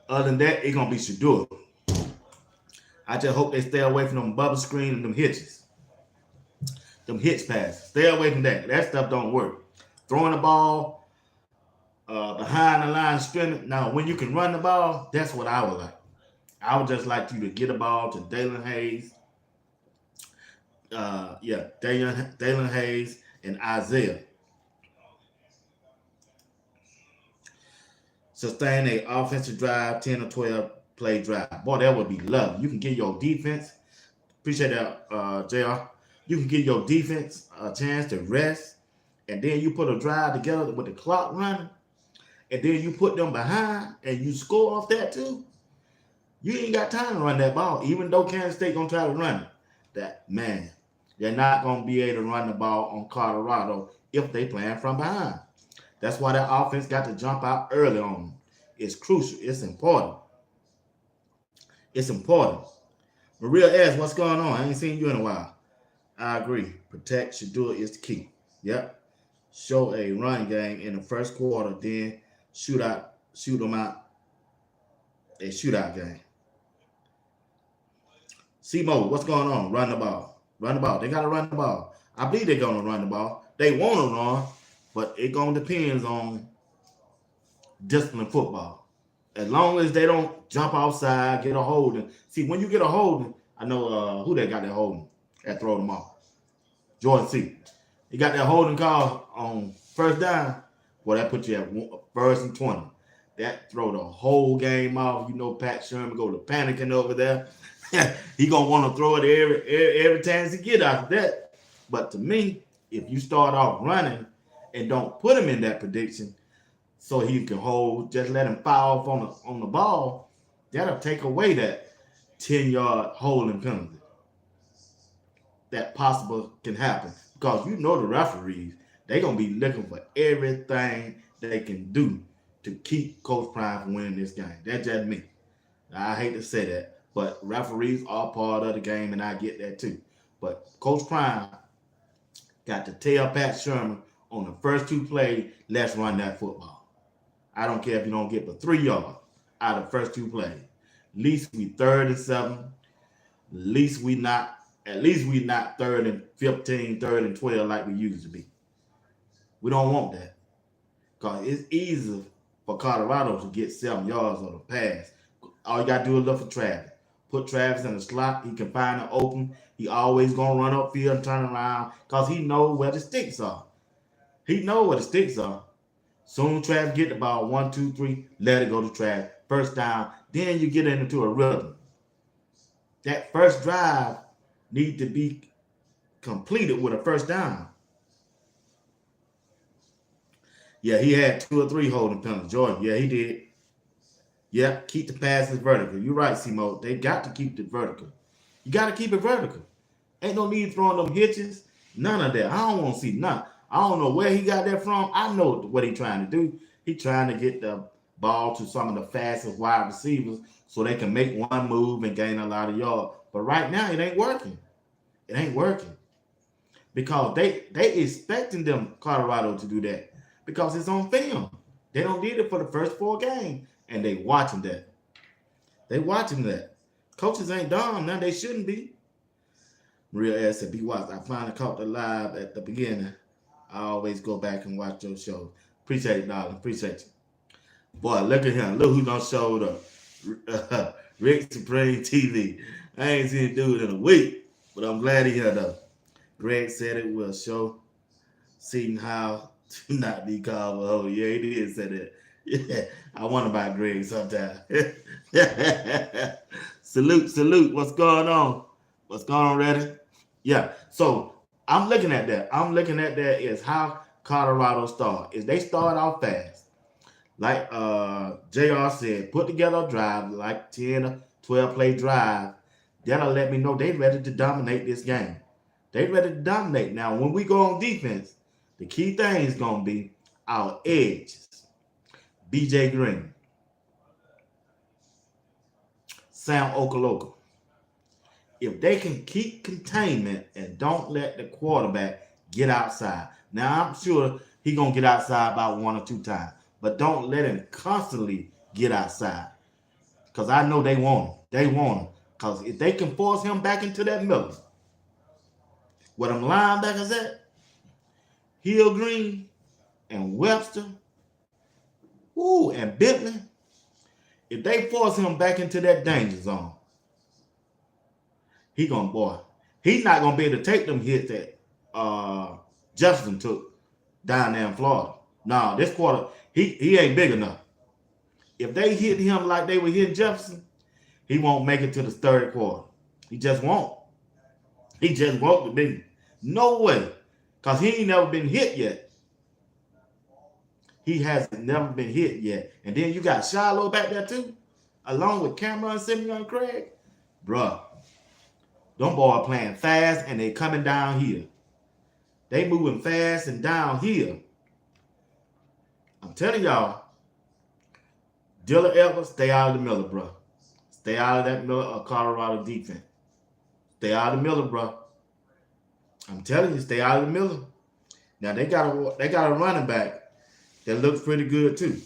Other than that, it's gonna be Shedeur. I just hope they stay away from them bubble screen and them hitches. Them hitch passes. Stay away from that. That stuff don't work. Throwing the ball behind the line of scrimmage. Now, when you can run the ball, that's what I would like. I would just like you to get a ball to Dalen Hayes. Dalen Hayes and Isaiah. Sustain a offensive drive, 10 or 12 play drive. Boy, that would be lovely. You can get your defense. Appreciate that, JR. You can give your defense a chance to rest, and then you put a drive together with the clock running, and then you put them behind, and you score off that too. You ain't got time to run that ball, even though Kansas State gonna try to run it. They're not gonna be able to run the ball on Colorado if they playing from behind. That's why that offense got to jump out early on them. It's crucial. It's important. It's important. Maria asks, what's going on? I ain't seen you in a while. I agree. Protect Shedeur is the key. Yep. Show a run game in the first quarter, then shoot them out. A shootout game. C-Mo, what's going on? Run the ball. Run the ball. They got to run the ball. I believe they're going to run the ball. They want to run, but it going to depend on discipline football. As long as they don't jump outside, get a holding. See, when you get a holding, I know who they got that holding that throw them off. Jordan C. He got that holding call on first down. Well, that put you at first and 20. That throw the whole game off. You know, Pat Sherman go to panicking over there. He gonna want to throw it every chance he get out of that. But to me, if you start off running and don't put him in that prediction, so he can hold, just let him foul off on the ball, that'll take away that 10-yard holding penalty. That possible can happen. Because you know the referees, they're going to be looking for everything they can do to keep Coach Prime from winning this game. That's just me. I hate to say that, but referees are part of the game, and I get that too. But Coach Prime got to tell Pat Sherman on the first two plays, let's run that football. I don't care if you don't get but 3 yards out of the first two plays. At least we 3rd and 7. At least we not 3rd and 15, 3rd and 12 like we used to be. We don't want that. Because it's easy for Colorado to get 7 yards on the pass. All you got to do is look for Travis. Put Travis in the slot. He can find an open. He always going to run upfield and turn around because he knows where the sticks are. He knows where the sticks are. Soon Travis get the ball, 1, 2, 3, let it go to Travis. First down. Then you get into a rhythm. That first drive need to be completed with a first down. Yeah, he had 2 or 3 holding penalties. Jordan, yeah, he did. Yeah, keep the passes vertical. You're right, C-Mo. They got to keep it vertical. You got to keep it vertical. Ain't no need throwing them hitches. None of that. I don't want to see none. I don't know where he got that from. I know what he's trying to do. He's trying to get the ball to some of the fastest wide receivers so they can make one move and gain a lot of yards. But right now, it ain't working. It ain't working. Because they expecting them, Colorado, to do that. Because it's on film. They don't need it for the first 4 games. And they watching that. They watching that. Coaches ain't dumb. Now they shouldn't be. Maria asked BWatts, I finally caught the live at the beginning. I always go back and watch your shows. Appreciate it, darling. Appreciate you. Boy, look at him. Look who done showed up. Rick Supreme TV. I ain't seen dude in a week, but I'm glad he here though. Greg said it will show Seton how to not be called a hoe. Yeah, he did say that. Yeah, I wonder about Greg sometimes. Salute. What's going on? What's going on, Ready? Yeah, so I'm looking at that. I'm looking at that is how Colorado start. Is they start off fast. Like JR said, put together a drive, like 10 or 12 play drive. That'll let me know they ready to dominate this game. They ready to dominate. Now, when we go on defense, the key thing is going to be our edges. BJ Green, Sam Okoloko. If they can keep containment and don't let the quarterback get outside. Now, I'm sure he's going to get outside about 1 or 2 times. But don't let him constantly get outside. Because I know they want him. They want him. Because if they can force him back into that middle, where them linebackers at, Hill Green and Webster, and Bentley, if they force him back into that danger zone, he's not going to be able to take them hits that Jefferson took down there in Florida. No, this quarter, he ain't big enough. If they hit him like they were hitting Jefferson, he won't make it to the third quarter. He just won't. He just won't be. No way. Because he ain't never been hit yet. He has never been hit yet. And then you got Shiloh back there too, along with Cameron, Simeon, and Craig. Bruh, them boys playing fast and they coming down here. They moving fast and down here. I'm telling y'all, Dillon Edwards, stay out of the middle, bro. Stay out of that middle of Colorado defense. Stay out of the middle, bro. I'm telling you, stay out of the middle. Now they got a running back that looks pretty good too.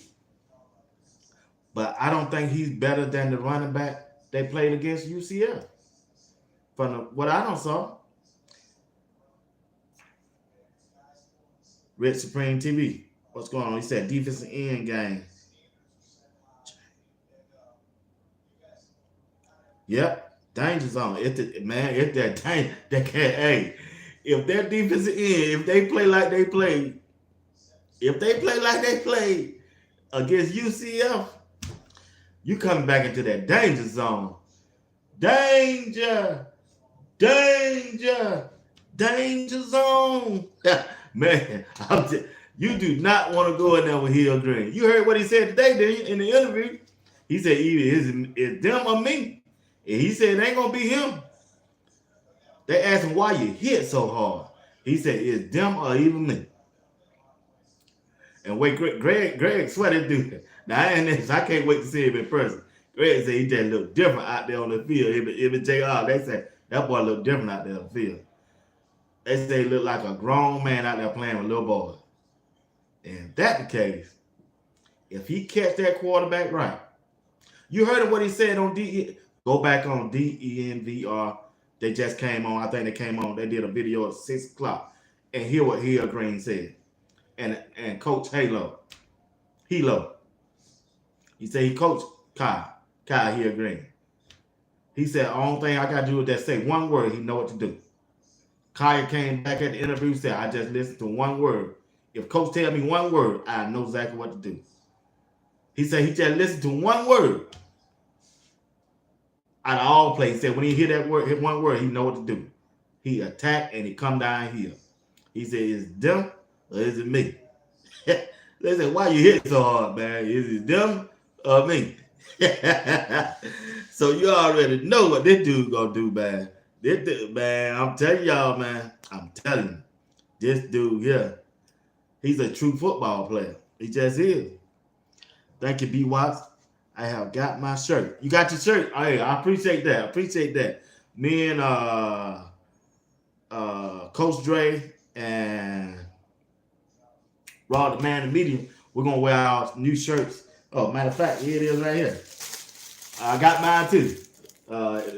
But I don't think he's better than the running back they played against UCF. From what I don't saw. Red Supreme TV. What's going on? He said defensive end game. Yep, danger zone. If that defensive end, if they play like they played against UCF, you coming back into that danger zone. Danger zone. Man, you do not want to go in there with Hill Green. You heard what he said today, didn't you, in the interview? He said either it's them or me. And he said it ain't going to be him. They asked him why you hit so hard. He said it's them or even me. And wait, Greg sweated dude. Now I can't wait to see him in person. Greg said he just looked different out there on the field. Even JR, they said that boy looked different out there on the field. They say he looked like a grown man out there playing with little boys. And if that's the case, if he catch that quarterback right, you heard what he said on DE. Go back on DENVR. They just came on. I think they came on. They did a video at 6 o'clock. And hear what Hill Green said. And Coach Halo. He said he coached Kyle Hill Green. He said the only thing I got to do is just say one word. He know what to do. Kyle came back at the interview and said, I just listened to one word. If Coach tell me one word, I know exactly what to do. He said he just listened to one word. Out of all plays, he said when he hear that word, hit one word, he know what to do. He attack and he come down here. He said, is it them or is it me? They said, why you hit so hard, man? Is it them or me? So you already know what this dude gonna do, man. This dude, man, I'm telling y'all, man. I'm telling you. This dude here, he's a true football player. He just is. Thank you, BWatts. I have got my shirt. You got your shirt? Oh, yeah, I appreciate that. Me and Coach Dre and Rod the Man in the Medium, we're going to wear our new shirts. Oh, matter of fact, here it is right here. I got mine too.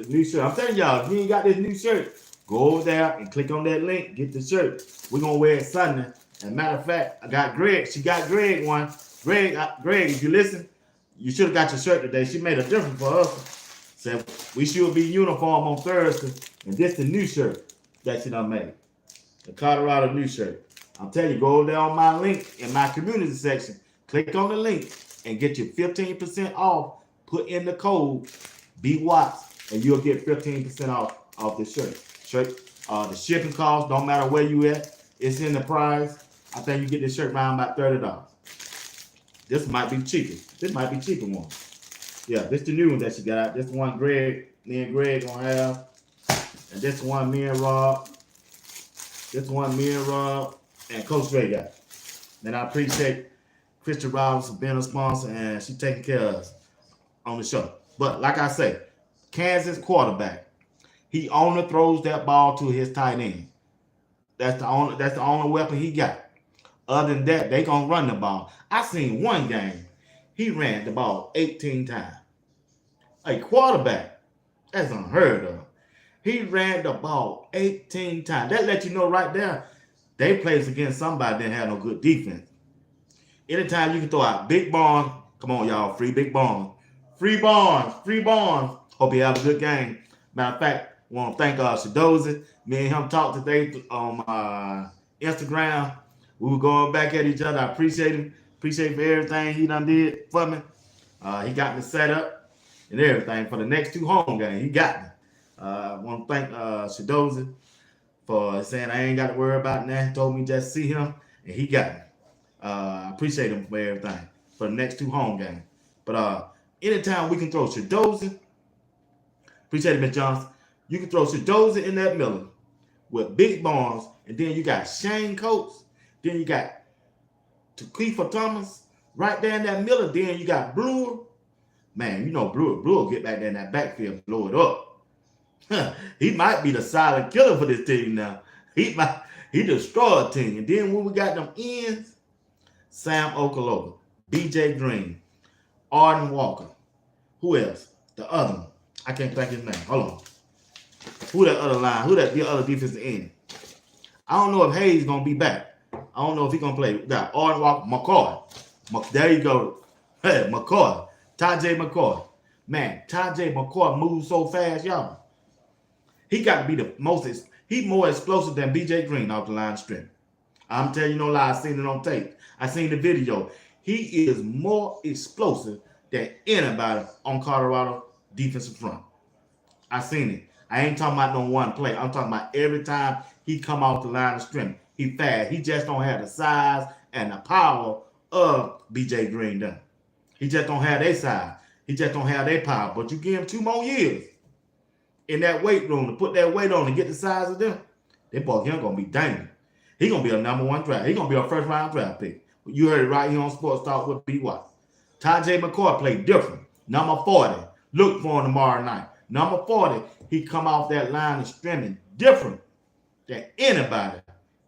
New shirt. I'm telling y'all, if you ain't got this new shirt, go over there and click on that link, get the shirt. We're going to wear it Sunday. And matter of fact, I got Greg. She got Greg one. Greg, if you listen, you should have got your shirt today. She made a difference for us. Said we should be uniform on Thursday. And this the new shirt that she done made. The Colorado new shirt. I'm telling you, go there on my link in my community section. Click on the link and get your 15% off. Put in the code BWatts and you'll get 15% off this shirt. The shipping cost, don't matter where you at, it's in the price. I think you get this shirt around about $30. This might be cheaper. This might be cheaper one. Yeah, this the new one that she got. This one me and Greg gonna have. And this one me and Rob. This one me and Rob and Coach Ray got. And I appreciate Christian Robinson being a sponsor and she taking care of us on the show. But like I say, Kansas quarterback, he only throws that ball to his tight end. That's the only weapon he got. Other than that, they gonna run the ball. I seen one game, he ran the ball 18 times. A quarterback, that's unheard of. He ran the ball 18 times. That let you know right there, they plays against somebody that didn't have no good defense. Anytime you can throw out big Barnes, come on y'all, free big Barnes. Free Barnes, free Barnes. Hope you have a good game. Matter of fact, I want to thank Shadozi. Me and him talked today on Instagram. We were going back at each other. I appreciate him. Appreciate for everything he done did for me. He got me set up and everything for the next 2 home games. He got me. I want to thank Shadozi for saying I ain't got to worry about that. He told me just see him, and he got me. I appreciate him for everything for the next 2 home games. But anytime we can throw Shadozi, appreciate it, Miss Johnson. You can throw Shadozi in that middle with Big Barnes, and then you got Shane Coates, then you got Kiefer Thomas right there in that middle, then you got Brewer. Man, you know Brewer will get back there in that backfield, blow it up. He might be the silent killer for this team now. He destroyed a team. And then when we got them ends, Sam Okaloga, BJ Green, Arden Walker. Who else? The other one. I can't think his name. Hold on. Who that other line? Who that the other defensive end? I don't know if Hayes gonna be back. I don't know if he gonna play. Got Arden Walker, McCoy. There you go. Hey, McCoy. Tajay McCoy. Man, Tajay McCoy moves so fast, y'all. He got to be the most. He's more explosive than BJ Green off the line of scrimmage. I'm telling you no lie. I seen it on tape. I seen the video. He is more explosive than anybody on Colorado defensive front. I seen it. I ain't talking about no one play. I'm talking about every time he come off the line of scrimmage. He fast. He just don't have the size and the power of BJ Green done. He just don't have their size. He just don't have their power. But you give him 2 more years in that weight room to put that weight on and get the size of them, that boy him gonna be dangerous. He gonna be a #1 draft. He gonna be a first-round draft pick. You heard it right here on Sports Talk with BWatts. Tajay McCoy played different. Number 40. Look for him tomorrow night. Number 40. He come off that line of scrimmage different than anybody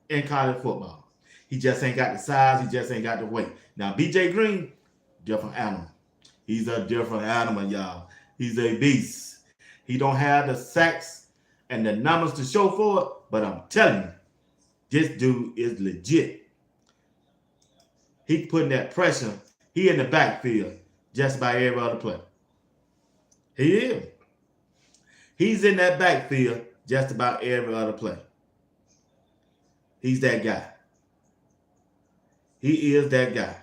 in college football. He just ain't got the size. He just ain't got the weight. Now BJ Green, different animal. He's a different animal, y'all. He's a beast. He don't have the sacks and the numbers to show for it, but I'm telling you, this dude is legit. He putting that pressure. He in the backfield just by every other player. He is. He's in that backfield just about every other player. He's that guy. He is that guy.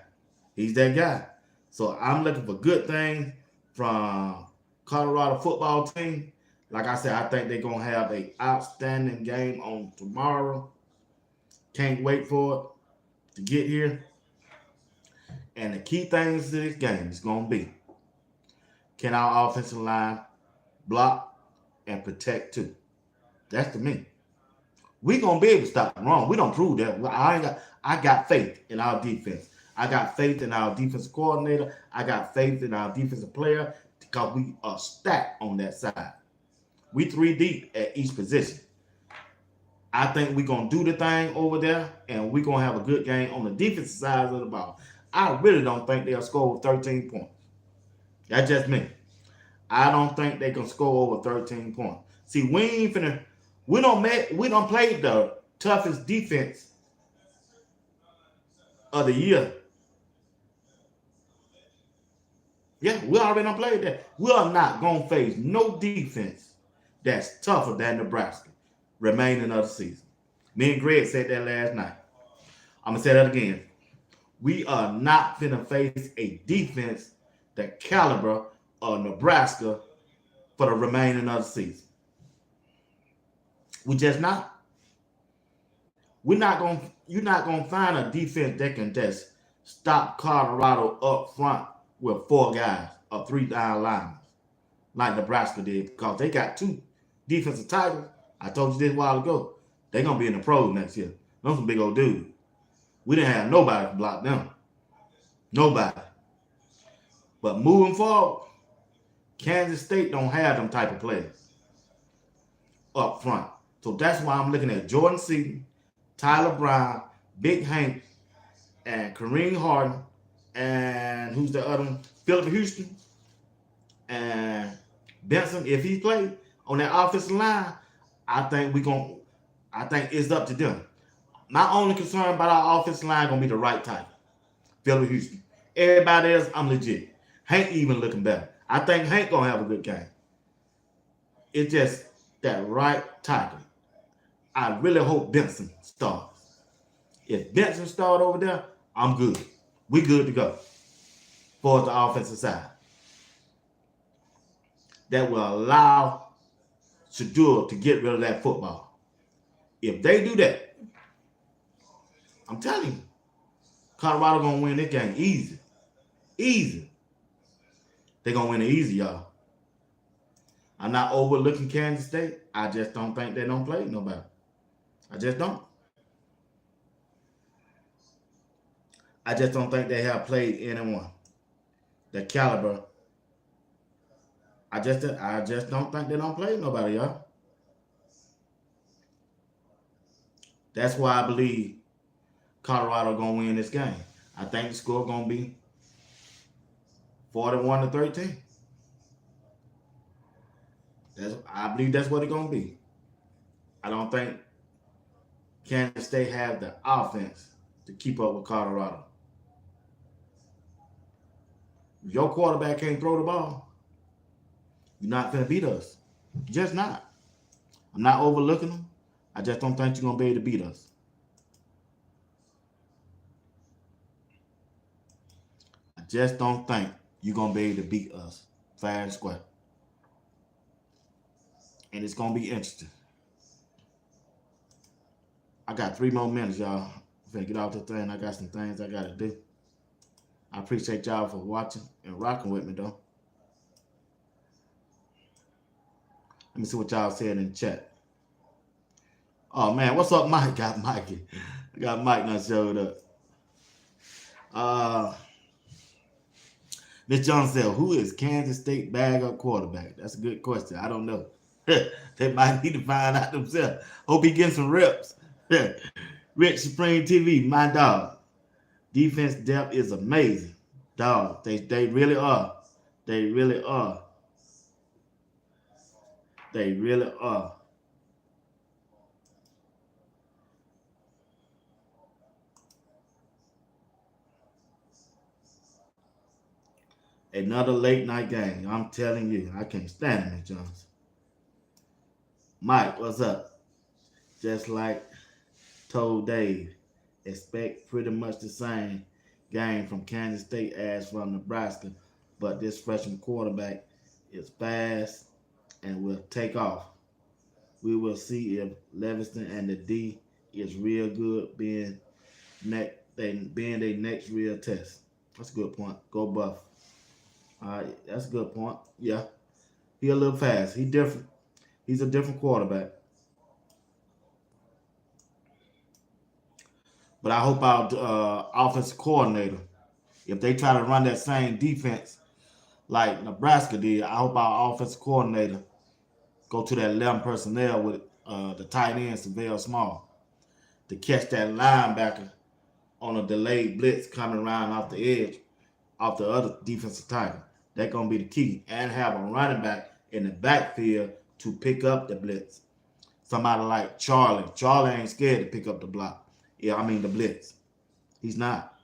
He's that guy. So I'm looking for good things from Colorado football team. Like I said, I think they're going to have an outstanding game on tomorrow. Can't wait for it to get here. And the key things to this game is going to be, can our offensive line block and protect too? That's to me. We're going to be able to stop them wrong. We don't prove that. I got faith in our defense. I got faith in our defensive coordinator. I got faith in our defensive player because we are stacked on that side. We 3 deep at each position. I think we're going to do the thing over there, and we're going to have a good game on the defensive side of the ball. I really don't think they'll score over 13 points. That's just me. I don't think they can score over 13 points. See, we don't play the toughest defense of the year. Yeah, we already done played that. We are not going to face no defense that's tougher than Nebraska remaining of the season. Me and Greg said that last night. I'm going to say that again. We are not going to face a defense the caliber of Nebraska for the remaining of the season. We just not. You're not gonna find a defense that can just stop Colorado up front with 4 guys or 3 down linemen like Nebraska did because they got 2 defensive tackles. I told you this a while ago. They're gonna be in the pros next year. Those some big old dudes. We didn't have nobody to block them. Nobody. But moving forward, Kansas State don't have them type of players up front. So that's why I'm looking at Jordan Seaton, Tyler Brown, Big Hank, and Kareem Harden, and who's the other one? Phillips Houston, and Benson. If he plays on that offensive line, I think it's up to them. My only concern about our offensive line gonna be the right tackle, Phillips Houston. Everybody else, I'm legit. Hank even looking better. I think Hank gonna have a good game. It's just that right tackle. I really hope Benson starts. If Benson starts over there, I'm good. We good to go for the offensive side. That will allow Shedeur to get rid of that football. If they do that, I'm telling you, Colorado gonna win this game easy. Easy. They're gonna win it easy, y'all. I'm not overlooking Kansas State. I just don't think they don't play nobody. I just don't. I just don't think they have played anyone. The caliber. I just don't think they don't play nobody, y'all. That's why I believe Colorado gonna win this game. I think the score gonna be 41-13. I believe that's what it's gonna be. I don't think Kansas State have the offense to keep up with Colorado. If your quarterback can't throw the ball, you're not gonna beat us. You're just not. I'm not overlooking them. I just don't think you're gonna be able to beat us. I just don't think you're gonna be able to beat us fair and square. And it's gonna be interesting. I got 3 more minutes, y'all. I'm finna get off the thing. I got some things I gotta do. I appreciate y'all for watching and rocking with me, though. Let me see what y'all said in the chat. Oh man, what's up, Mike? Got Mikey. I got Mike now showed up. Miss Jones said, who is Kansas State bag-up quarterback? That's a good question. I don't know. They might need to find out themselves. Hope he gets some reps. Rich Supreme TV, my dog. Defense depth is amazing. Dog, they really are. They really are. They really are. Another late night game. I'm telling you, I can't stand it, Miss Jones. Mike, what's up? Just like told Dave, expect pretty much the same game from Kansas State as from Nebraska, but this freshman quarterback is fast and will take off. We will see if Leviston and the D is real good being their next real test. That's a good point. Go Buff. All right, that's a good point. Yeah, he a little fast. He different. He's a different quarterback. But I hope our offensive coordinator, if they try to run that same defense like Nebraska did, I hope our offensive coordinator go to that 11 personnel with the tight end, Savell Small, to catch that linebacker on a delayed blitz coming around off the edge, off the other defensive tackle. That's going to be the key. And have a running back in the backfield to pick up the blitz. Somebody like Charlie. Charlie ain't scared to pick up the block. Yeah, I mean the blitz. He's not.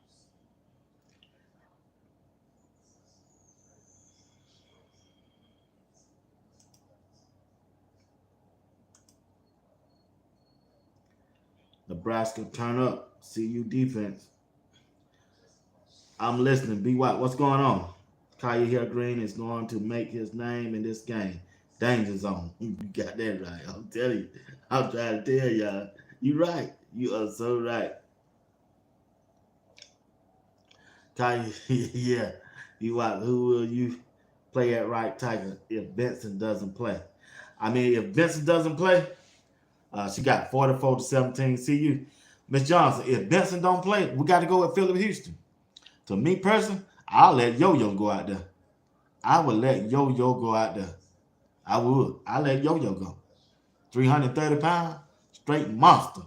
Nebraska, turn up. CU defense. I'm listening. BWatts, what's going on? Kaya Hill Green is going to make his name in this game. Danger zone. You got that right. I'm telling you. I'm trying to tell y'all. You right. You are so right. Ty, yeah. You what? Who will you play at right tackle if Benson doesn't play? I mean, if Benson doesn't play, she got 44-17 CU. Miss Johnson, if Benson don't play, we got to go with Phillips Houston. To me personally, I'll let Yo-Yo go out there. I would let Yo-Yo go out there. I would. I let Yo-Yo go. 330 pounds, straight monster.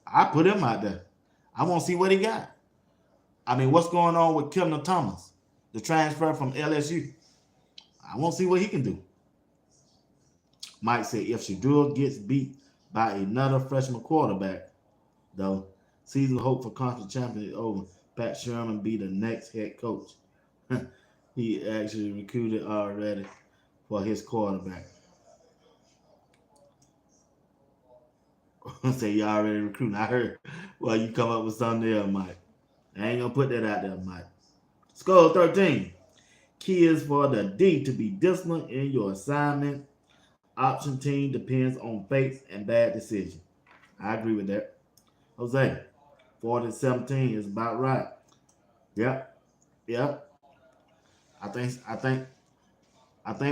I put him out there. I want to see what he got. I mean, what's going on with Kendall Thomas, the transfer from LSU? I want to see what he can do. Mike said if Shadul gets beat by another freshman quarterback, though, season hope for conference champion is over. Pat Sherman be the next head coach. He actually recruited already for his quarterback. Say you already recruiting. I heard. Well, you come up with something there, Mike. I ain't gonna put that out there, Mike. Score 13. Key is for the D to be disciplined in your assignment. Option team depends on fates and bad decisions. I agree with that. Jose, 40-17 is about right. Yep. Yep. I think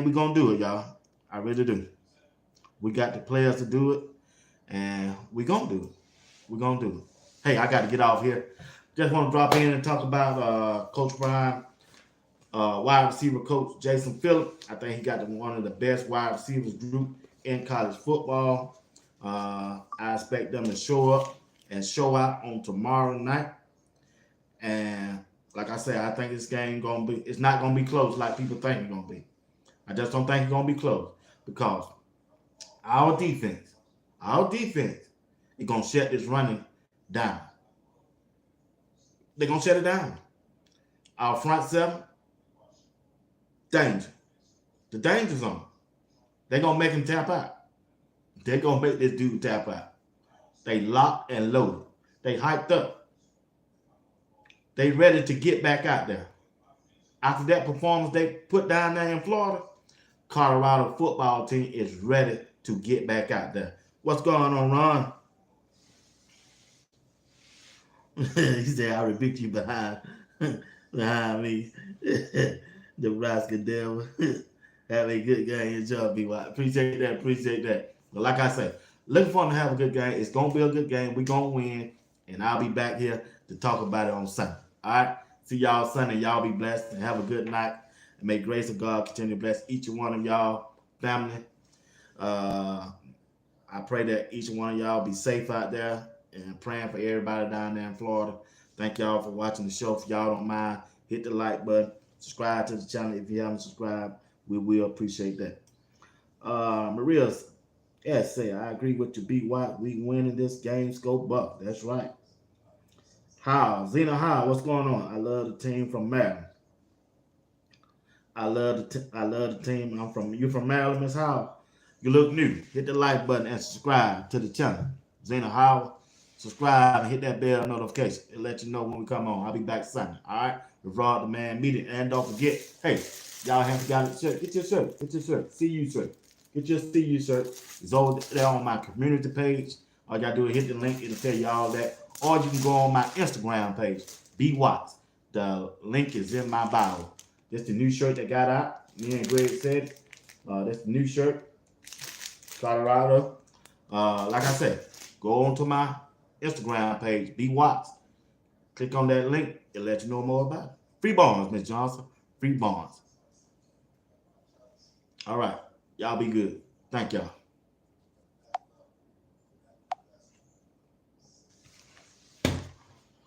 we're gonna do it, y'all. I really do. We got the players to do it, and we're gonna do it. We're gonna do it. Hey, I gotta get off here. Just want to drop in and talk about Coach Brian, wide receiver coach Jason Phillips. I think he got one of the best wide receivers group in college football. I expect them to show up and show out on tomorrow night. And like I said, I think this game it's not gonna be close like people think it's gonna be. I just don't think it's gonna be close because our defense is gonna shut this running down. They're gonna shut it down. Our front seven, danger. The danger zone. They're gonna make him tap out. They're gonna make this dude tap out. They locked and loaded. They hyped up. They ready to get back out there. After that performance they put down there in Florida, Colorado football team is ready to get back out there. What's going on, Ron? He said, I rebuked you behind me. Nebraska devil. Have a good game. Enjoy, BWatts. Appreciate that. But like I said, looking for them to have a good game. It's going to be a good game. We're going to win. And I'll be back here to talk about it on Sunday. All right? See y'all Sunday. Y'all be blessed and have a good night. And may grace of God continue to bless each and one of y'all, family. I pray that each and one of y'all be safe out there and praying for everybody down there in Florida. Thank y'all for watching the show. If y'all don't mind, hit the like button. Subscribe to the channel if you haven't subscribed. We will appreciate that. Maria say, I agree with you, BWatts. We winning this game, scope buck. That's right. Zena Howe, what's going on? I love the team from Maryland. I love the team. You from Maryland, Miss Howe. You look new. Hit the like button and subscribe to the channel. Zena Howe, subscribe and hit that bell notification. It'll let you know when we come on. I'll be back Sunday. All right? With Rod the Man Meeting. And don't forget, hey, y'all haven't got a shirt. Get your shirt. CU shirt. Get your CU shirt. It's over there on my community page. All you gotta do is hit the link. It'll tell you all that. Or you can go on my Instagram page, BWatts. The link is in my bio. This the new shirt that got out. Me and Greg said that's the new shirt. Colorado. Like I said, go on to my Instagram page, BWatts. Click on that link. It'll let you know more about it. Free bonds, Miss Johnson. Free bonds. All right. Y'all be good. Thank y'all.